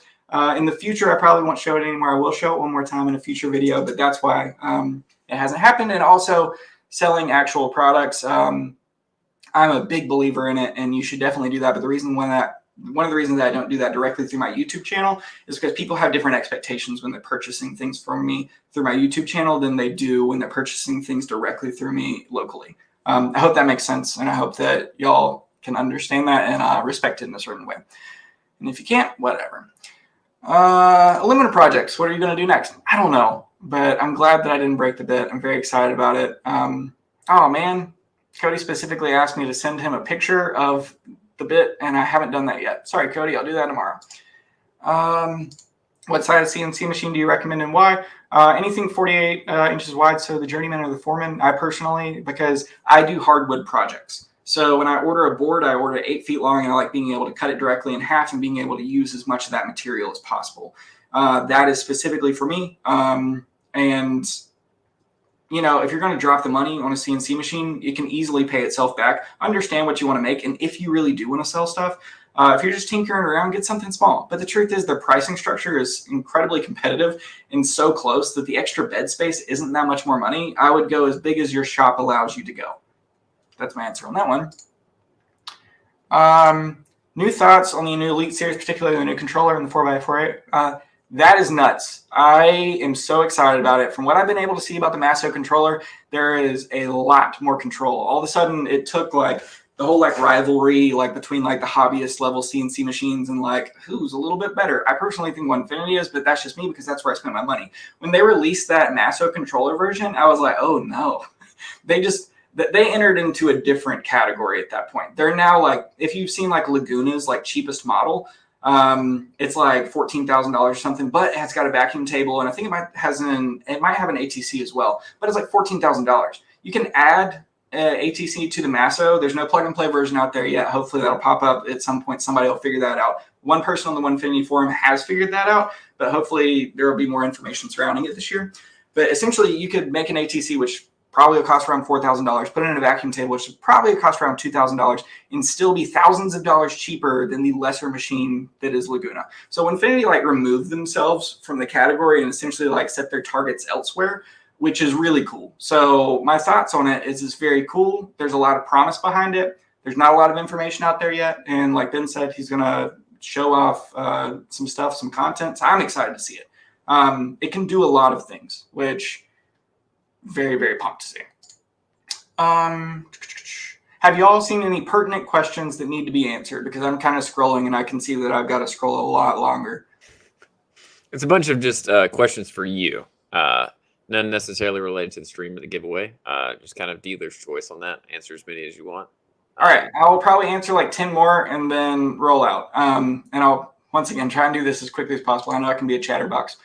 In the future, I probably won't show it anymore. I will show it one more time in a future video, but that's why it hasn't happened. And also selling actual products, I'm a big believer in it, and you should definitely do that. But one of the reasons that I don't do that directly through my YouTube channel is because people have different expectations when they're purchasing things from me through my YouTube channel than they do when they're purchasing things directly through me locally. I hope that makes sense, and I hope that y'all can understand that and respect it in a certain way. And if you can't, whatever. Aluminum projects, what are you going to do next? I don't know, but I'm glad that I didn't break the bit. I'm very excited about it. Oh, man. Cody specifically asked me to send him a picture of the bit, and I haven't done that yet. Sorry, Cody. I'll do that tomorrow. What size CNC machine do you recommend and why? Anything 48 inches wide, so the journeyman or the foreman. I personally, because I do hardwood projects. So when I order a board, I order 8 feet long, and I like being able to cut it directly in half and being able to use as much of that material as possible. That is specifically for me. And you know, if you're going to drop the money on a CNC machine, it can easily pay itself back. Understand what you want to make. And if you really do want to sell stuff, if you're just tinkering around, get something small. But the truth is their pricing structure is incredibly competitive and so close that the extra bed space isn't that much more money. I would go as big as your shop allows you to go. That's my answer on that one. New thoughts on the new Elite series, particularly the new controller and the 4x4. That is nuts. I am so excited about it. From what I've been able to see about the Masso controller, there is a lot more control. All of a sudden, it took like the whole like rivalry like between like the hobbyist level CNC machines and like who's a little bit better. I personally think Onefinity is, but that's just me because that's where I spent my money. When they released that Masso controller version, I was like, oh no. They entered into a different category at that point. They're now like, if you've seen like Laguna's like cheapest model, it's like $14,000 or something, but it's got a vacuum table, and I think it might have an ATC as well, but it's like $14,000. You can add ATC to the Masso. There's no plug and play version out there yet. Hopefully that'll pop up at some point. Somebody will figure that out. One person on the Onefinity forum has figured that out, but hopefully there will be more information surrounding it this year. But essentially you could make an ATC, which probably will cost around $4,000, put it in a vacuum table, which would probably cost around $2,000, and still be thousands of dollars cheaper than the lesser machine that is Laguna. So Onefinity like removed themselves from the category and essentially like set their targets elsewhere, which is really cool. So my thoughts on it is it's very cool. There's a lot of promise behind it. There's not a lot of information out there yet. And like Ben said, he's going to show off some stuff, some content. So I'm excited to see it. It can do a lot of things, which very, very pumped to see. Have you all seen any pertinent questions that need to be answered? Because I'm kind of scrolling and I can see that I've got to scroll a lot longer. It's a bunch of just questions for you. None necessarily related to the stream or the giveaway. Just kind of dealer's choice on that. Answer as many as you want. All right. I will probably answer like 10 more and then roll out. And I'll, once again, try and do this as quickly as possible. I know I can be a chatterbox.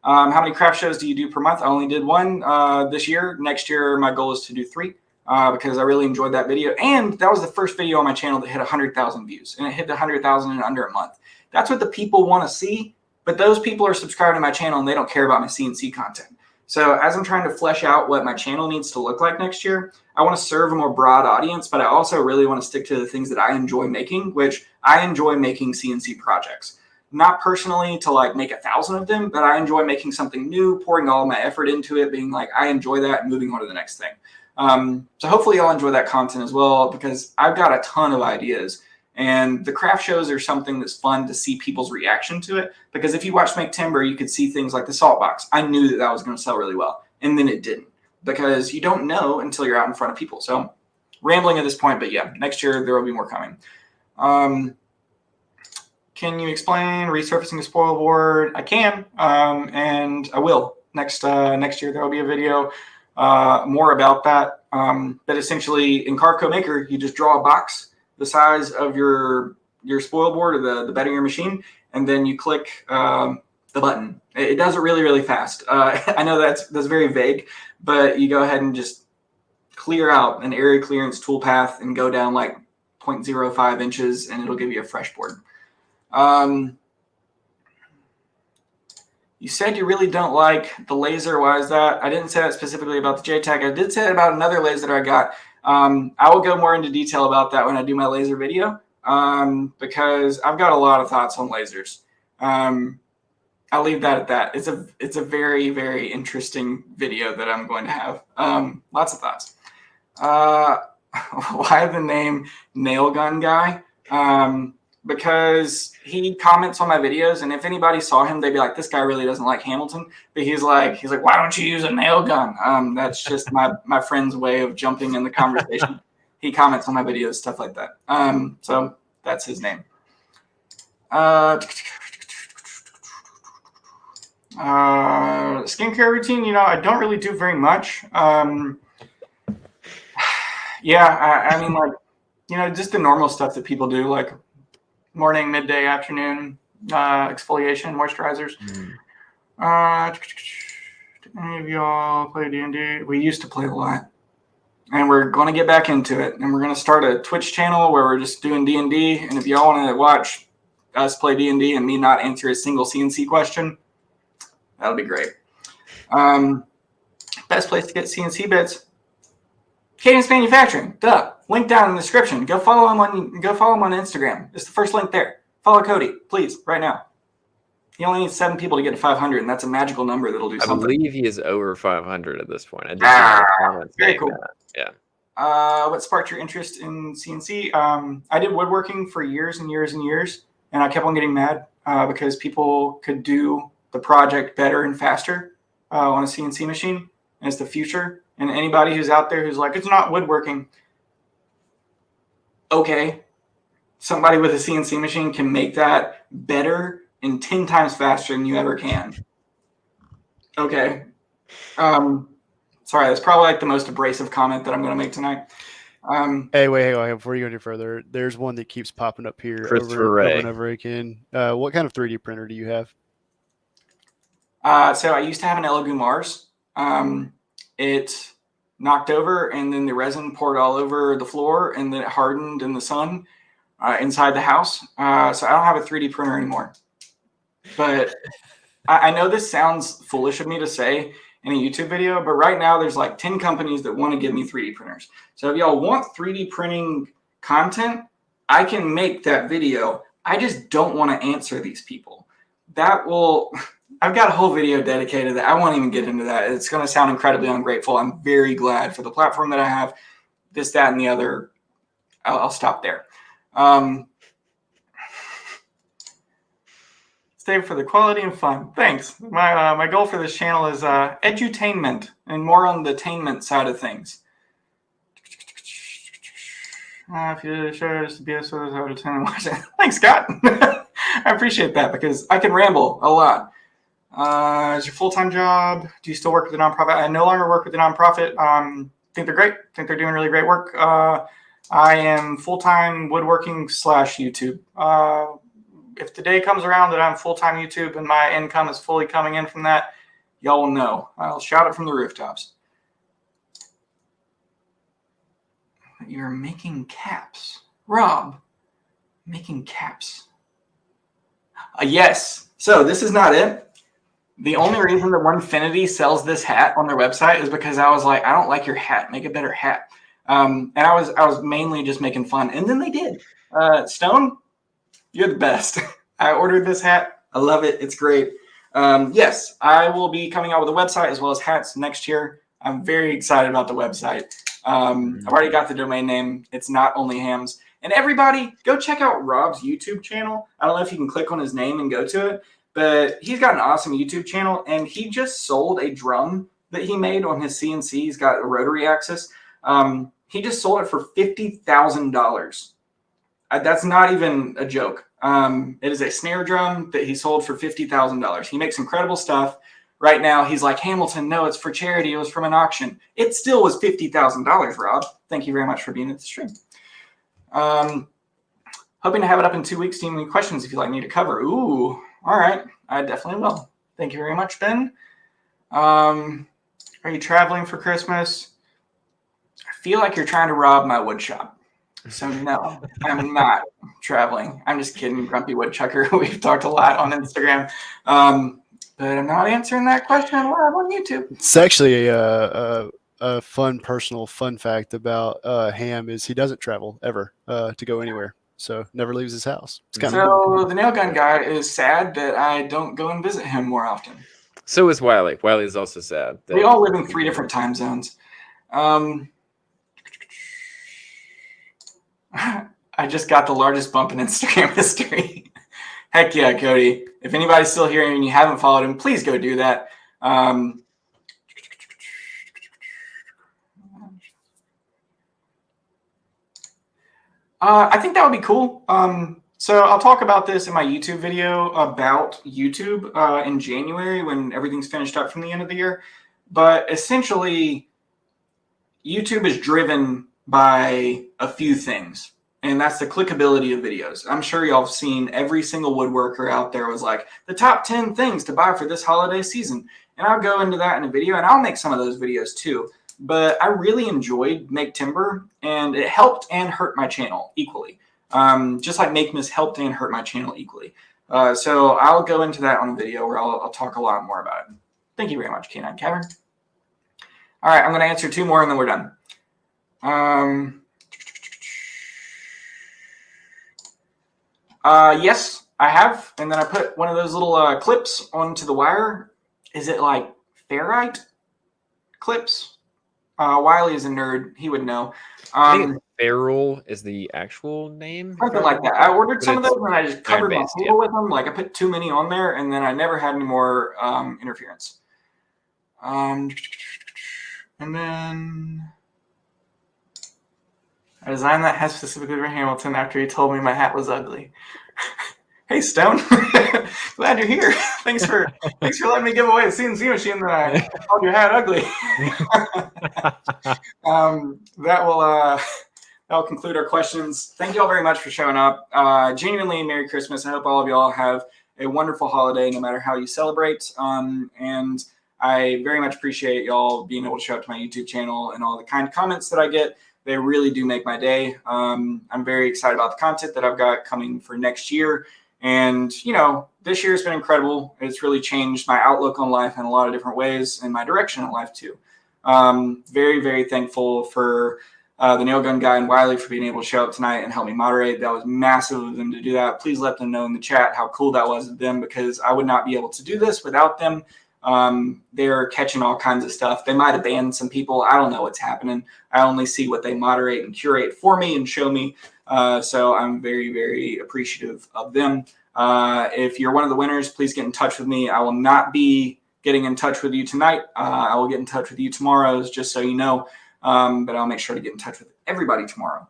How many craft shows do you do per month? I only did one this year. Next year, my goal is to do 3 because I really enjoyed that video. And that was the first video on my channel that hit 100,000 views. And it hit 100,000 in under a month. That's what the people want to see. But those people are subscribed to my channel and they don't care about my CNC content. So as I'm trying to flesh out what my channel needs to look like next year, I want to serve a more broad audience, but I also really want to stick to the things that I enjoy making, which I enjoy making CNC projects. Not personally to like make 1,000 of them, but I enjoy making something new, pouring all my effort into it, being like, I enjoy that and moving on to the next thing. So hopefully y'all enjoy that content as well, because I've got a ton of ideas. And the craft shows are something that's fun to see people's reaction to it. Because if you watch Make Timber, you could see things like the salt box. I knew that that was going to sell really well. And then it didn't. Because you don't know until you're out in front of people. So rambling at this point, but yeah, next year there will be more coming. Can you explain resurfacing a spoil board? I can, and I will. Next year there will be a video more about that. But essentially in Carve Co Maker, you just draw a box the size of your spoil board or the bed of your machine, and then you click the button. It does it really, really fast. I know that's very vague, but you go ahead and just clear out an area clearance toolpath and go down like 0.05 inches, and it'll give you a fresh board. You said you really don't like the laser. Why is that? I didn't say that specifically about the JTAG. I did say it about another laser I got. I will go more into detail about that when I do my laser video, because I've got a lot of thoughts on lasers. I'll leave that at that. It's a very, very interesting video that I'm going to have. Lots of thoughts. Why the name Nail Gun Guy? Because he comments on my videos, and if anybody saw him, they'd be like, this guy really doesn't like Hamilton. But he's like, why don't you use a nail gun? That's just my friend's way of jumping in the conversation. He comments on my videos, stuff like that. So that's his name. Skincare routine, I don't really do very much. Yeah, I mean, like, just the normal stuff that people do, like morning, midday, afternoon, exfoliation, moisturizers. Any of y'all play D&D? We used to play a lot, and we're going to get back into it. And we're going to start a Twitch channel where we're just doing D&D. And if y'all want to watch us play D&D and me not answer a single CNC question, that'll be great. Best place to get CNC bits: Cadence Manufacturing. Duh. Link down in the description. Go follow him on Instagram. It's the first link there. Follow Cody, please, right now. He only needs 7 people to get to 500, and that's a magical number that'll do something. I believe he is over 500 at this point. I did see comments very saying cool. that. Yeah. What sparked your interest in CNC? I did woodworking for years and years and years, and I kept on getting mad because people could do the project better and faster on a CNC machine, and it's the future. And anybody who's out there who's like, it's not woodworking. Okay, somebody with a CNC machine can make that better and 10 times faster than you ever can. Okay. Sorry, that's probably like the most abrasive comment that I'm going to make tonight. Hey, wait, before you go any further, there's one that keeps popping up here over and over again. What kind of 3D printer do you have? So I used to have an Elegoo Mars. It knocked over, and then the resin poured all over the floor, and then it hardened in the sun inside the house. So I don't have a 3D printer anymore. But I know this sounds foolish of me to say in a YouTube video, but right now there's like 10 companies that want to give me 3D printers. So if y'all want 3D printing content, I can make that video. I just don't want to answer these people. I've got a whole video dedicated to that. I won't even get into that. It's going to sound incredibly ungrateful. I'm very glad for the platform that I have. This, that, and the other. I'll stop there. Stay for the quality and fun. Thanks. My goal for this channel is edutainment and more on the attainment side of things. If you did a show, just to be so I would attend and watch it. Thanks, Scott. I appreciate that because I can ramble a lot. Is your full-time job? Do you still work with a nonprofit? I no longer work with a nonprofit. Think they're great. Think they're doing really great work. I am full-time woodworking / YouTube. If the day comes around that I'm full-time YouTube and my income is fully coming in from that, y'all will know. I'll shout it from the rooftops. You're making caps. Rob, making caps. Yes. So this is not it. The only reason that Onefinity sells this hat on their website is because I was like, I don't like your hat. Make a better hat. And I was mainly just making fun. And then they did. Stone, you're the best. I ordered this hat. I love it. It's great. Yes, I will be coming out with a website as well as hats next year. I'm very excited about the website. I've already got the domain name. It's Not Only Hams. And everybody, go check out Rob's YouTube channel. I don't know if you can click on his name and go to it, but he's got an awesome YouTube channel, and he just sold a drum that he made on his CNC. He's got a rotary axis. He just sold it for $50,000. That's not even a joke. It is a snare drum that he sold for $50,000. He makes incredible stuff. Right now, he's like, Hamilton, no, it's for charity. It was from an auction. It still was $50,000, Rob. Thank you very much for being at the stream. Hoping to have it up in 2 weeks. Do you have any questions if you'd like me to cover? Ooh, all right. I definitely will. Thank you very much, Ben. Are you traveling for Christmas? I feel like you're trying to rob my wood shop. So no, I'm not traveling. I'm just kidding, Grumpy Woodchucker. We've talked a lot on Instagram. But I'm not answering that question live on YouTube. It's actually a fun personal fun fact about Ham is he doesn't travel ever to go anywhere. So never leaves his house. It's kind of cool. The nail gun guy is sad that I don't go and visit him more often. So is Wiley. Wiley is also sad. We all live in 3 different time zones. I just got the largest bump in Instagram history. Heck yeah, Cody. If anybody's still here and you haven't followed him, please go do that. I think that would be cool. So I'll talk about this in my YouTube video about YouTube in January when everything's finished up from the end of the year. But essentially, YouTube is driven by a few things, and that's the clickability of videos. I'm sure y'all have seen every single woodworker out there was like, the top 10 things to buy for this holiday season. And I'll go into that in a video, and I'll make some of those videos too. But I really enjoyed Make Timber, and it helped and hurt my channel equally. Just like Makemas helped and hurt my channel equally. So I'll go into that on a video where I'll talk a lot more about it. Thank you very much, K9 Cavern. All right, I'm going to answer 2 more and then we're done. Yes, I have. And then I put one of those little clips onto the wire. Is it like ferrite clips? Wiley is a nerd. He would know. I think Feral is the actual name. Something like that. I ordered some of those and I just covered my iron-based, table with them. Like I put too many on there and then I never had any more interference. And then I designed that hat specifically for Hamilton after he told me my hat was ugly. Hey Stone, glad you're here. Thanks for letting me give away the CNC machine that I called your hat ugly. That'll conclude our questions. Thank you all very much for showing up. Genuinely, Merry Christmas. I hope all of y'all have a wonderful holiday, no matter how you celebrate. And I very much appreciate y'all being able to show up to my YouTube channel and all the kind comments that I get. They really do make my day. I'm very excited about the content that I've got coming for next year. And, you know, this year has been incredible. It's really changed my outlook on life in a lot of different ways and my direction in life, too. Very, very thankful for the nail gun guy and Wiley for being able to show up tonight and help me moderate. That was massive of them to do that. Please let them know in the chat how cool that was of them, because I would not be able to do this without them. They're catching all kinds of stuff. They might have banned some people. I don't know what's happening. I only see what they moderate and curate for me and show me. So I'm very, very appreciative of them. If you're one of the winners, please get in touch with me. I will not be getting in touch with you tonight. I will get in touch with you tomorrow, just so you know. But I'll make sure to get in touch with everybody tomorrow.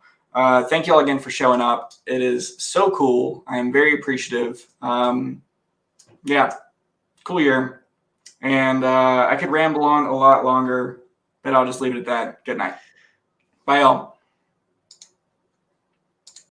Thank you all again for showing up. It is so cool. I am very appreciative. Yeah, cool year. And I could ramble on a lot longer, but I'll just leave it at that. Good night. Bye, y'all.